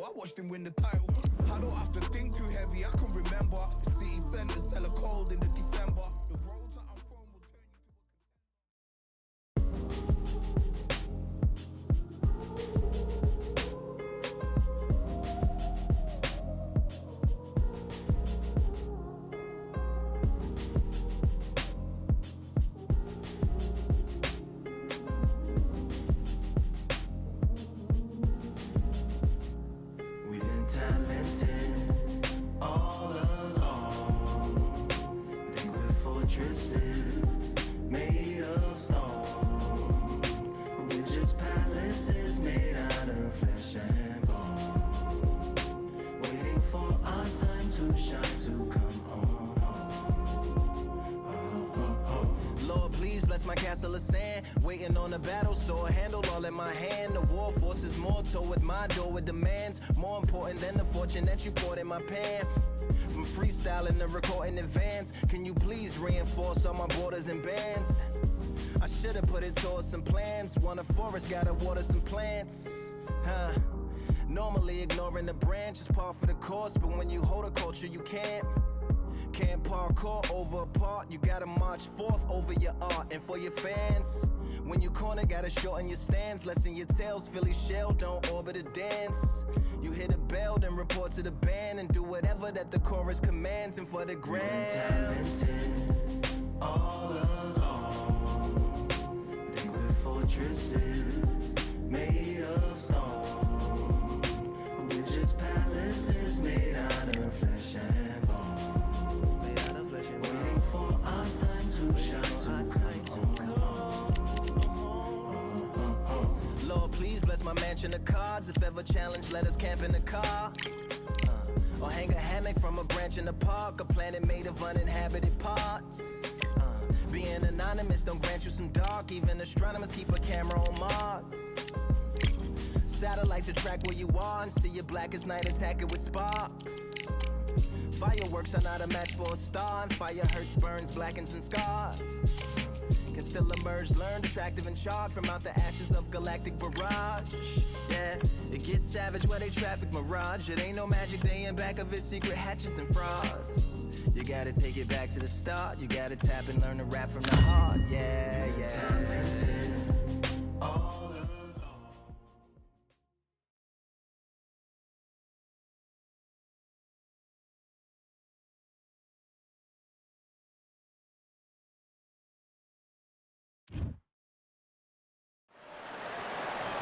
I watched him win the title. I don't have to think too heavy, I can remember. The city centers hella cold in the December. The roads that I'm from will turn you to talented all along. Think we're fortresses made of stone. We're just palaces made out of flesh and bone. Waiting for our time to shine, to come on home. Lord, please bless my castle of sand. Waiting on a battle, sword handle all in my hand. The war forces more toward my door with demands. More important than the fortune that you poured in my pan. From freestyling to recording advance, can you please reinforce all my borders and bands? I should've put it towards some plans. Want a forest, gotta water some plants. Normally ignoring the branch is par for the course, but when you hold a culture you can't parkour over a part. You gotta march forth over your art. And for your fans, when you corner, gotta shorten your stance. Lessen your tails, Philly shell, don't orbit a dance. You hit a bell, then report to the band and do whatever that the chorus commands. And for the grand, talented all along. Think we're fortresses made of stone. We're just palaces made out of flesh and bone. Waiting for our time to shine, Lord, please bless my mansion of cards. If ever challenged, let us camp in the car. Or hang a hammock from a branch in the park. A planet made of uninhabited parts. Being anonymous don't grant you some dark. Even astronomers keep a camera on Mars. Satellite to track where you are and see your black as night, attack it with sparks. Fireworks are not a match for a star, and fire hurts, burns, blackens, and scars. Can still emerge, learned, attractive, and charged from out the ashes of galactic barrage. Yeah, it gets savage where they traffic mirage. It ain't no magic, they in back of it, secret hatches and frauds. You gotta take it back to the start. You gotta tap and learn to rap from the heart. Yeah, yeah. Talented all along.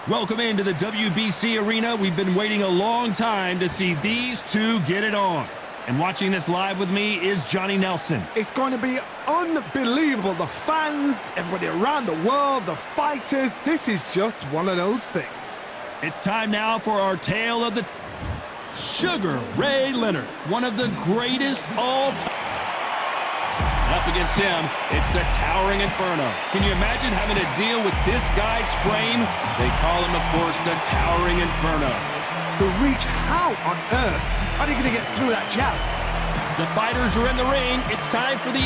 Welcome into the WBC arena. We've been waiting a long time to see these two get it on. And watching this live with me is Johnny Nelson. It's going to be unbelievable. The fans, everybody around the world, the fighters. This is just one of those things. It's time now for our tale of the Sugar Ray Leonard, one of the greatest all-time. Up against him, it's the Towering Inferno. Can you imagine having to deal with this guy's frame? They call him, of course, the Towering Inferno. The reach, how on earth are they going to get through that jab? The fighters are in the ring. It's time for the...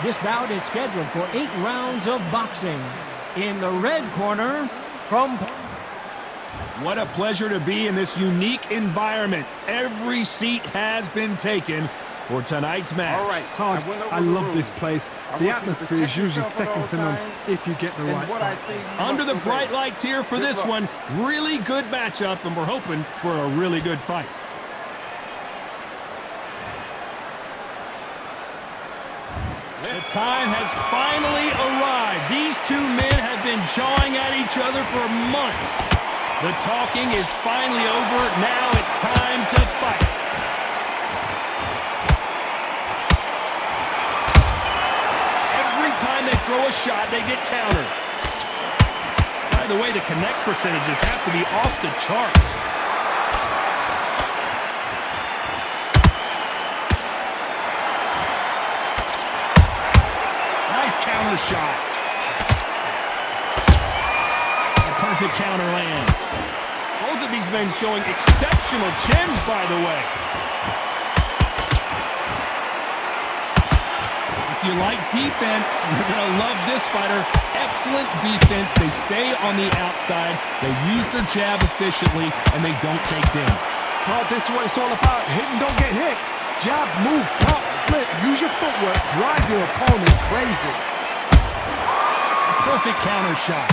This bout is scheduled for 8 rounds of boxing. In the red corner, from... What a pleasure to be in this unique environment. Every seat has been taken for tonight's match. All right, Todd, I love this place. The atmosphere is usually second to none if you get the right fight. Under the bright lights here for this one, really good matchup, and we're hoping for a really good fight. The time has finally arrived. These two men have been jawing at each other for months. The talking is finally over. Now it's time to fight. Every time they throw a shot, they get countered. By the way, the connect percentages have to be off the charts. Nice counter shot. Perfect counter lands. Both of these men showing exceptional chins, by the way. you like defense, you're going to love this fighter. Excellent defense. They stay on the outside. They use their jab efficiently, and they don't take damage. Oh, this is what it's all about. Hit and don't get hit. Jab, move, pop, slip. Use your footwork. Drive your opponent crazy. A perfect counter shot.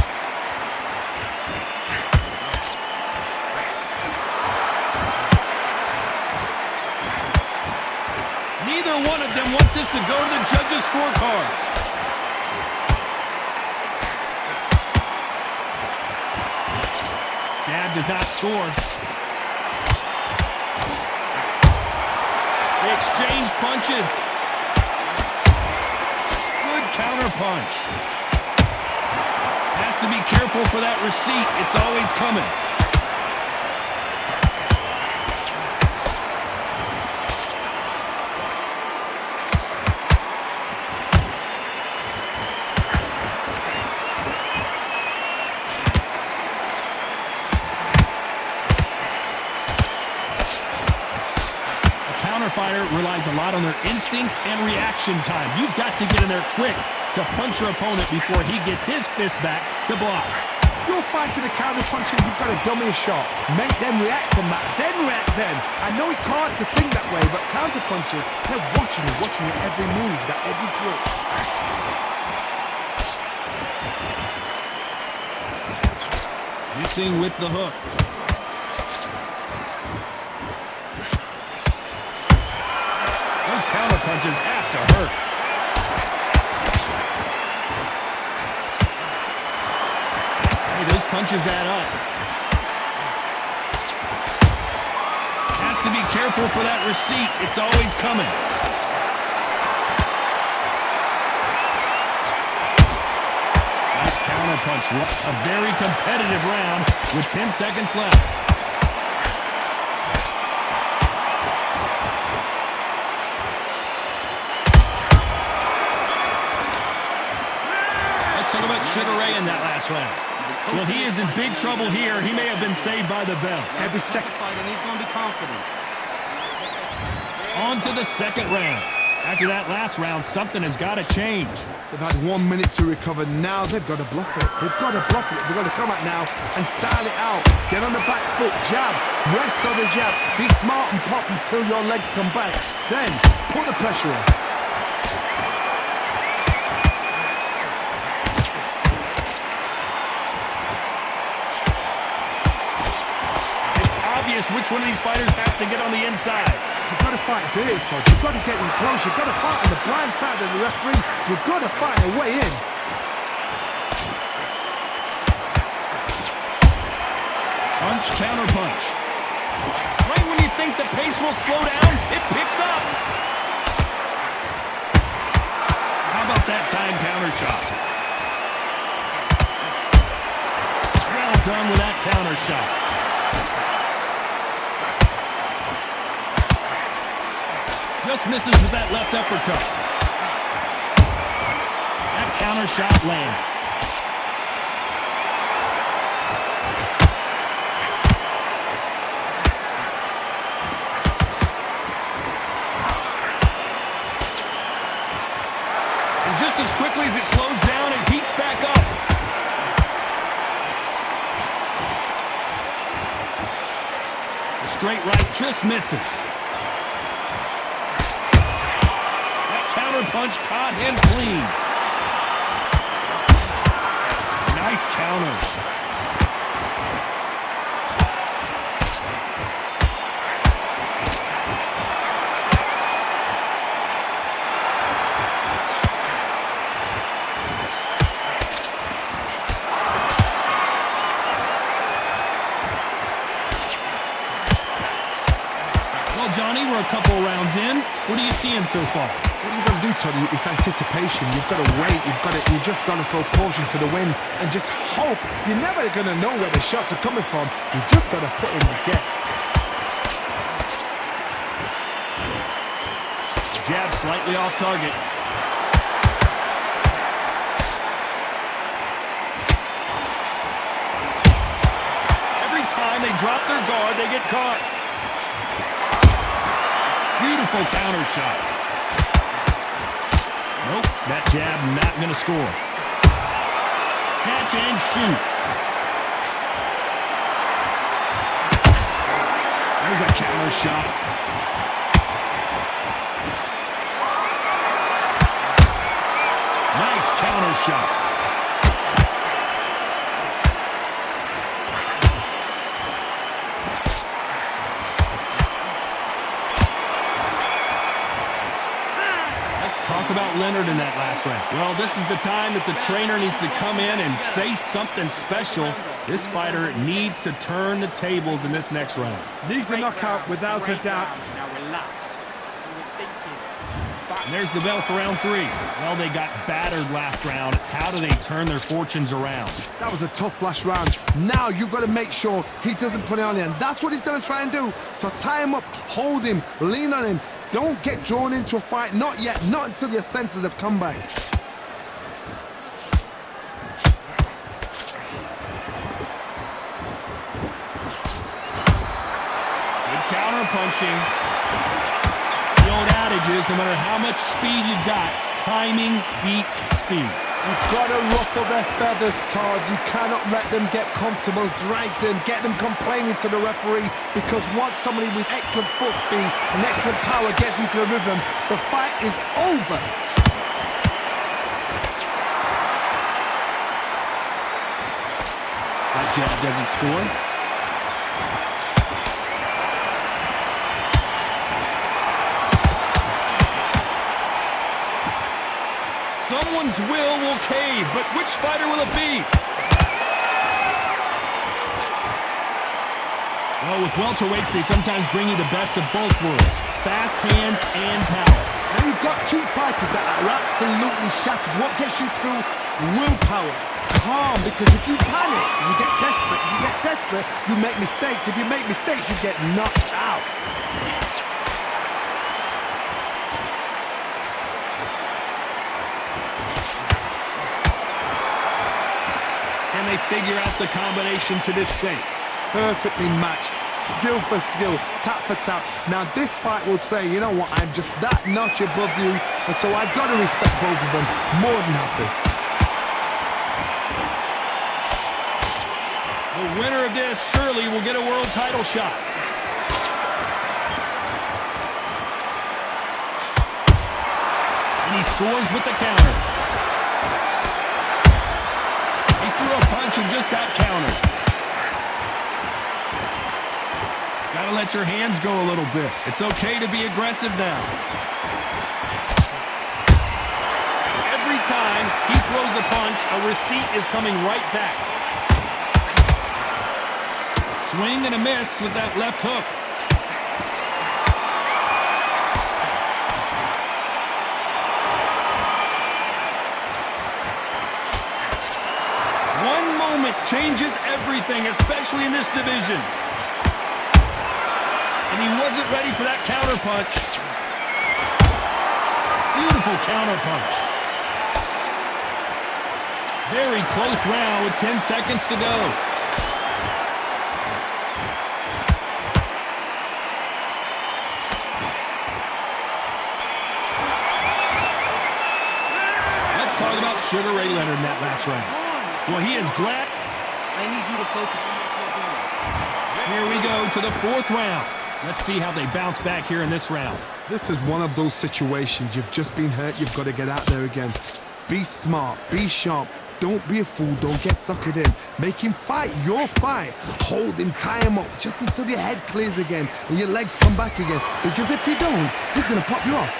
Neither one of them want this to go to the judges' scorecards. Jab does not score. They exchange punches. Good counter punch. Has to be careful for that receipt. It's always coming. Fighter relies a lot on their instincts and reaction time. You've got to get in there quick to punch your opponent before he gets his fist back to block. You're fighting a counter puncher, you've got to dummy a shot. Make them react from that, then react then. I know it's hard to think that way, but counter punchers, they're watching your every move, that every twist. Missing with the hook. Counter punches have to hurt. Hey, those punches add up. Has to be careful for that receipt. It's always coming. Nice counter punch. A very competitive round with 10 seconds left. Talk about Sugar Ray in that last round. Well, he is in big trouble here. He may have been saved by the bell. Every second fight, and he's going to be confident. On to the second round. After that last round, something has got to change. They've had 1 minute to recover. Now they've got to bluff it. They've got to bluff it. They've got to come out now and style it out. Get on the back foot, jab, rest on the jab. Be smart and pop until your legs come back. Then put the pressure on. Which one of these fighters has to get on the inside? You've got to fight dirty, Todd. You've got to get in close. You've got to fight on the blind side of the referee. You've got to fight a way in. Punch, counter punch. Right when you think the pace will slow down, it picks up. How about that time counter shot? Well done with that counter shot. Just misses with that left uppercut. That counter shot lands. And just as quickly as it slows down, it heats back up. The straight right just misses. Punch caught him clean. Nice counter. Well, Johnny, we're a couple rounds in. What are you seeing so far? What you've got to do, Tony, is anticipation. You've got to wait. You just got to throw caution to the wind and just hope. You're never going to know where the shots are coming from. You just got to put in the guess. Jab slightly off target. Every time they drop their guard, they get caught. Beautiful counter shot. Nope, that jab not going to score. Catch and shoot. There's a counter shot. Nice counter shot. Talk about Leonard in that last round. Well, this is the time that the trainer needs to come in and say something special. This fighter needs to turn the tables in this next round. Needs a knockout without a doubt. Now relax. And there's the bell for round 3. Well, they got battered last round. How do they turn their fortunes around? That was a tough last round. Now you've got to make sure he doesn't put it on you, and that's what he's going to try and do. So tie him up, hold him, lean on him. Don't get drawn into a fight. Not yet. Not until your senses have come back. Good counter punching. The old adage is no matter how much speed you've got, timing beats speed. You've got to ruffle their feathers, Todd. You cannot let them get comfortable, drag them, get them complaining to the referee, because once somebody with excellent foot speed and excellent power gets into the rhythm, the fight is over. That jab doesn't score. Someone's will cave, but which fighter will it be? Well, with welterweights, they sometimes bring you the best of both worlds. Fast hands and power. And you've got two fighters that are absolutely shattered. What gets you through? Willpower. Calm, because if you panic, you get desperate. If you get desperate, you make mistakes. If you make mistakes, you get knocked out. Can they figure out the combination to this safe? Perfectly matched, skill for skill, tap for tap. Now this fight will say, you know what, I'm just that notch above you, and so I've got to respect both of them. More than happy. The winner of this surely will get a world title shot. And he scores with the counter. He threw a punch and just got countered. Gotta let your hands go a little bit. It's okay to be aggressive now. Every time he throws a punch, a receipt is coming right back. Swing and a miss with that left hook. One moment changes everything, especially in this division. And he wasn't ready for that counter punch. Beautiful counter punch. Very close round with 10 seconds to go. Let's talk about Sugar Ray Leonard in that last round. Well, he is glad. I need you to focus on what you're doing. Here we go to the 4th round. Let's see how they bounce back here in this round. This is one of those situations. You've just been hurt. You've got to get out there again. Be smart. Be sharp. Don't be a fool. Don't get suckered in. Make him fight your fight. Hold him. Tie him up just until your head clears again and your legs come back again. Because if you don't, he's going to pop you off.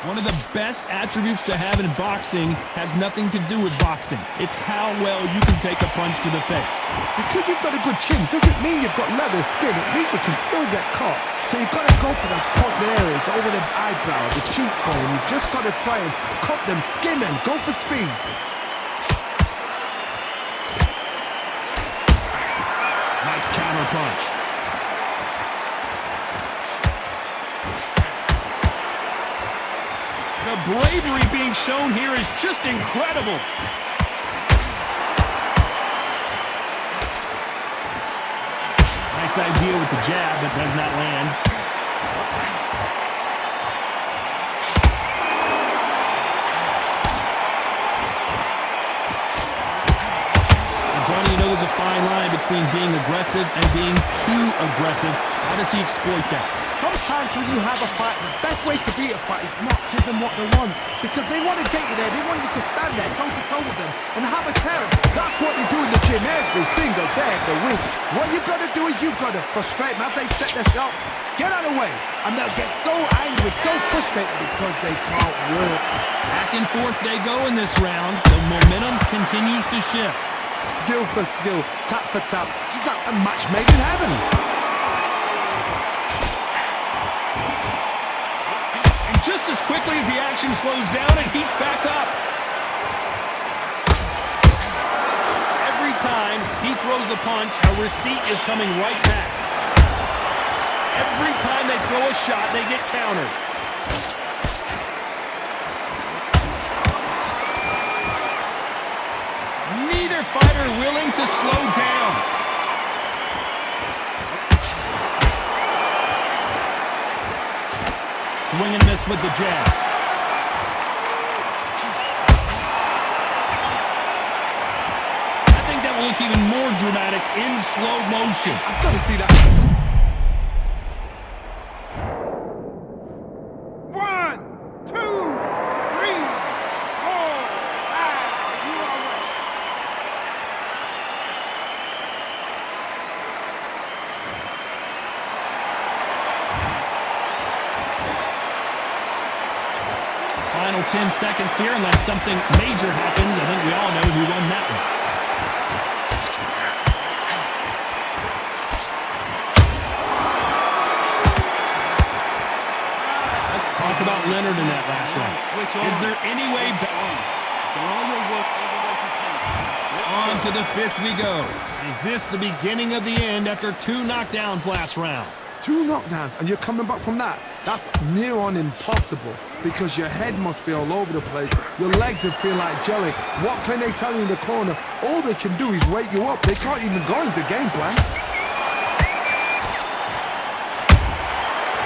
One of the best attributes to have in boxing has nothing to do with boxing. It's how well you can take a punch to the face. Because you've got a good chin doesn't mean you've got leather skin. It means you can still get caught. So you've got to go for those pointed areas over the eyebrow, the cheekbone. You've just got to try and cut them, skim them, go for speed. Nice counter punch. The bravery being shown here is just incredible. Nice idea with the jab, but does not land. Johnny, you know there's a fine line between being aggressive and being too aggressive. How does he exploit that? Sometimes when you have a fight, the best way to beat a fight is not give them what they want. Because they want to get you there. They want you to stand there toe-to-toe with them and have a tear. That's what they do in the gym every single day of the week. What you've got to do is you've got to frustrate them as they set their shots. Get out of the way. And they'll get so angry, so frustrated because they can't work. Back and forth they go in this round. The momentum continues to shift. Skill for skill, tap for tap. Just like a match made in heaven. And just as quickly as the action slows down, it heats back up. Every time he throws a punch, a receipt is coming right back. Every time they throw a shot, they get countered. Neither fighter willing to slow down. Swing and miss with the jab. I think that will look even more dramatic in slow motion. I've got to see that. 1, 2, 3, 4, 5. You are right. Final 10 seconds here, unless something major happens. I think we all know who won that one. Let's talk about Leonard in that last round. Is there any way back? On to the fifth we go. Is this the beginning of the end after 2 knockdowns last round? 2 knockdowns and you're coming back from that? That's near on impossible because your head must be all over the place. Your legs will feel like jelly. What can they tell you in the corner? All they can do is wake you up. They can't even go into game plan.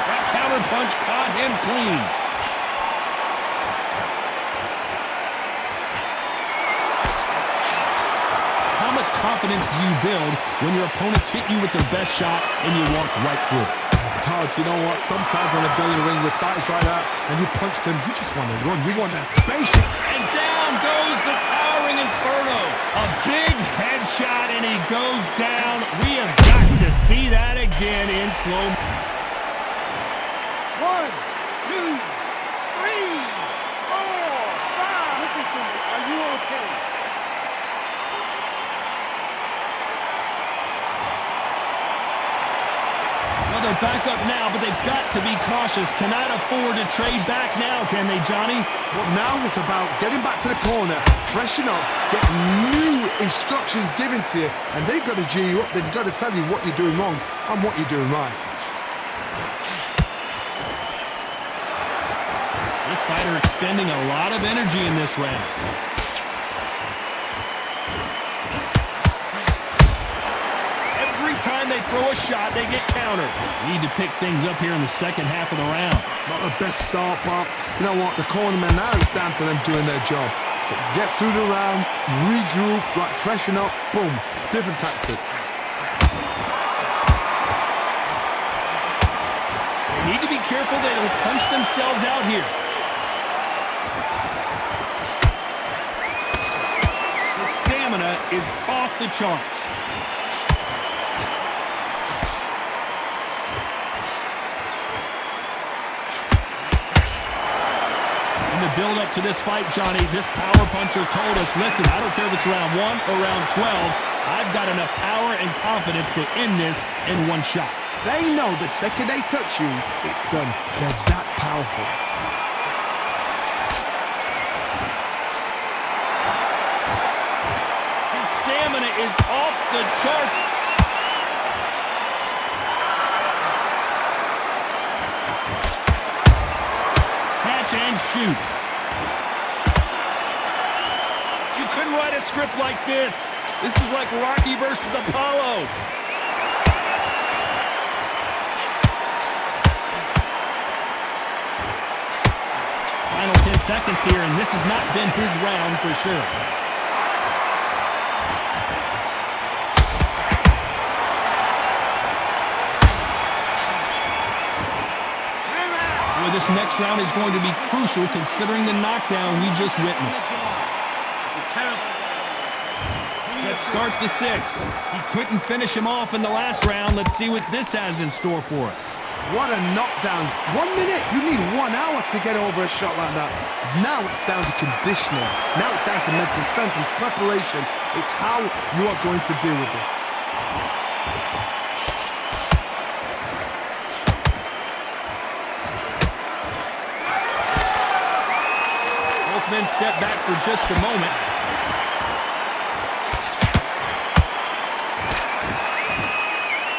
That counter punch caught him clean. How much confidence do you build when your opponents hit you with their best shot and you walk right through it? Todd, you know what? Sometimes on a billiard ring with fighters like that, and you punch them, you just want to run. You want that spaceship. And down goes the towering Inferno. A big headshot, and he goes down. We have got to see that again in slow. 1, 2, 3, 4, 5. Listen to me. Are you okay? Well, they're back up now, but they've got to be cautious. Cannot afford to trade back now, can they, Johnny? Well, now it's about getting back to the corner, freshen up, get new instructions given to you, and they've got to G you up. They've got to tell you what you're doing wrong and what you're doing right. This fighter expending a lot of energy in this round. Every time they throw a shot, they get countered. Need to pick things up here in the second half of the round. Not the best start, but you know what? The cornermen now, it's down to them doing their job. But get through the round, regroup, right, freshen up, boom, different tactics. They need to be careful they don't punch themselves out here. The stamina is off the charts. Build up to this fight, Johnny. This power puncher told us, listen, I don't care if it's round 1 or round 12. I've got enough power and confidence to end this in one shot. They know the second they touch you, it's done. They're that powerful. His stamina is off the charts. Catch and shoot. You couldn't write a script like this. This is like Rocky versus Apollo. final 10 seconds here, and this has not been his round for sure. Well, this next round is going to be crucial considering the knockdown we just witnessed. Let's start the 6. He couldn't finish him off in the last round. Let's see what this has in store for us. What a knockdown. 1 minute, you need 1 hour to get over a shot like that. Now it's down to conditioning. Now it's down to mental strength and preparation. It's how you are going to deal with this. Both men step back for just a moment.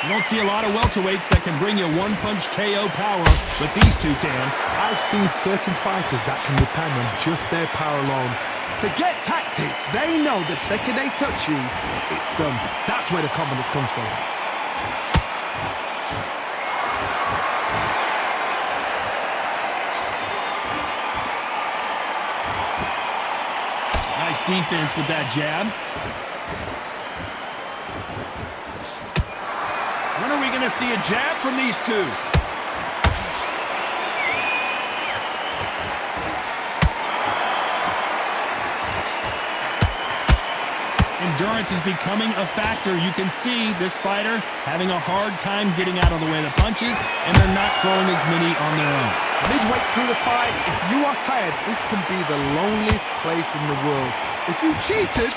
You don't see a lot of welterweights that can bring you one-punch KO power, but these two can. I've seen certain fighters that can depend on just their power alone. Forget tactics. They know the second they touch you, it's done. That's where the confidence comes from. Nice defense with that jab. When are we going to see a jab from these two? Endurance is becoming a factor. You can see this fighter having a hard time getting out of the way of the punches, and they're not throwing as many on their own. Midway through the fight, if you are tired, this can be the loneliest place in the world. If you cheated,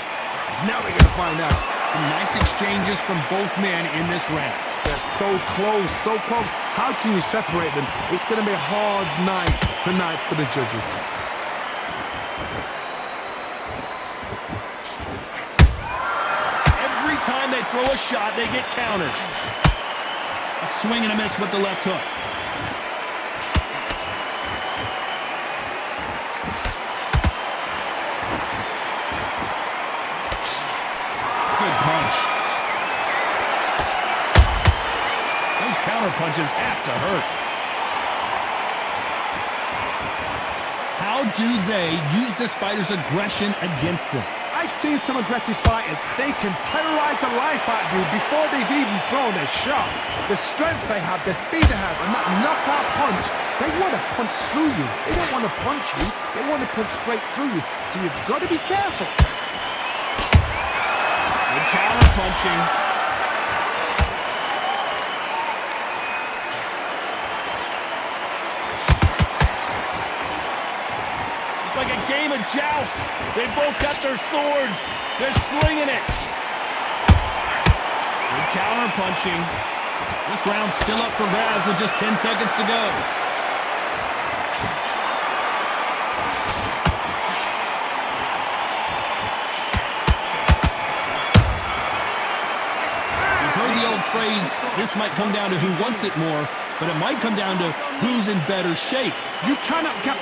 now we're going to find out. Some nice exchanges from both men in this round. They're so close, so close. How can you separate them? It's going to be a hard night tonight for the judges. Every time they throw a shot, they get countered. A swing and a miss with the left hook. Good punch. Those counter punches have to hurt. How do they use this fighter's aggression against them? I've seen some aggressive fighters. They can terrorize the life out of you before they've even thrown a shot. The strength they have, the speed they have, and that knockout punch, they want to punch through you. They don't want to punch you. They want to punch straight through you. So you've got to be careful. Good counter punching. It's like a game of joust. They both got their swords. They're slinging it. Good counter punching. This round's still up for grabs with just 10 seconds to go. Phrase, this might come down to who wants it more, but it might come down to who's in better shape. You cannot get...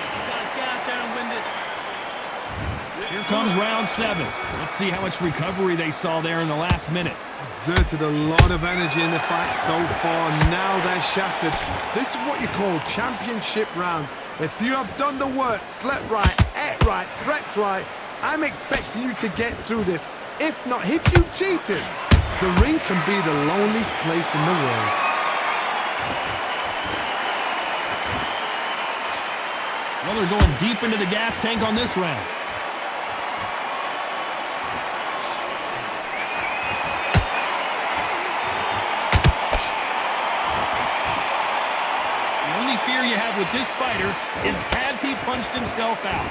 Here comes round 7. Let's see how much recovery they saw there in the last minute. Exerted a lot of energy in the fight so far. Now they're shattered. This is what you call championship rounds. If you have done the work, slept right, ate right, prepped right, I'm expecting you to get through this. If not, if you've cheated, the ring can be the loneliest place in the world. Well, they're going deep into the gas tank on this round. The only fear you have with this fighter is, has he punched himself out?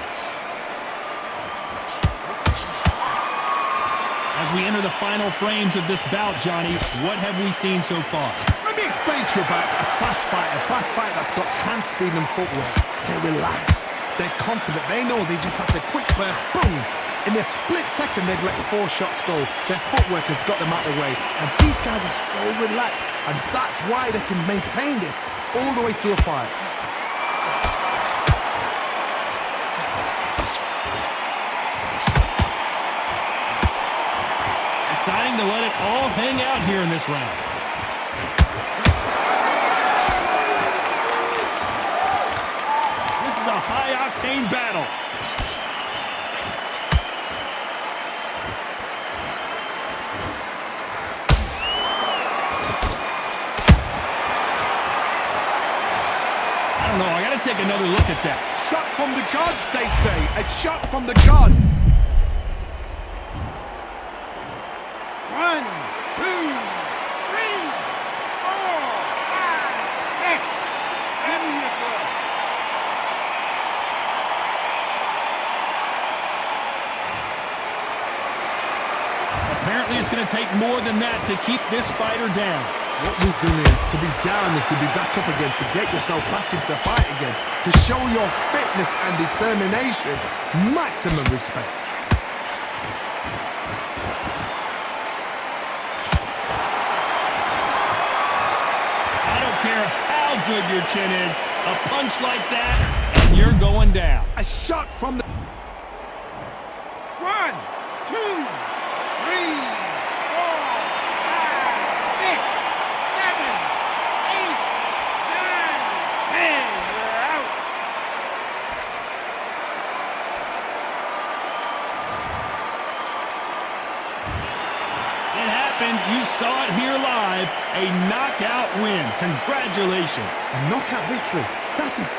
As we enter the final frames of this bout, Johnny, what have we seen so far? Let me explain to you about a fast fighter that's got hand speed and footwork. They're relaxed, they're confident, they know they just have the quick burst, boom! In a split second, they've let 4 shots go. Their footwork has got them out of the way. And these guys are so relaxed, and that's why they can maintain this all the way through a fight. Deciding to let it all hang out here in this round. This is is a high-octane battle. I don't know, I gotta take another look at that. Shot from the gods, they say. A shot from the gods. 1, 2, 3, 4, 5, 6, 7 you go. Apparently it's gonna take more than that to keep this fighter down. What resilience to be down and to be back up again, to get yourself back into fight again, to show your fitness and determination. Maximum respect. I don't care how good your chin is, a punch like that, and you're going down. A shot from the... 1, 2, 3, 4, 5, 6, 7, 8, 9, 10. You're out. It happened. You saw it here live. A knockout win. Congratulations. A knockout victory. That is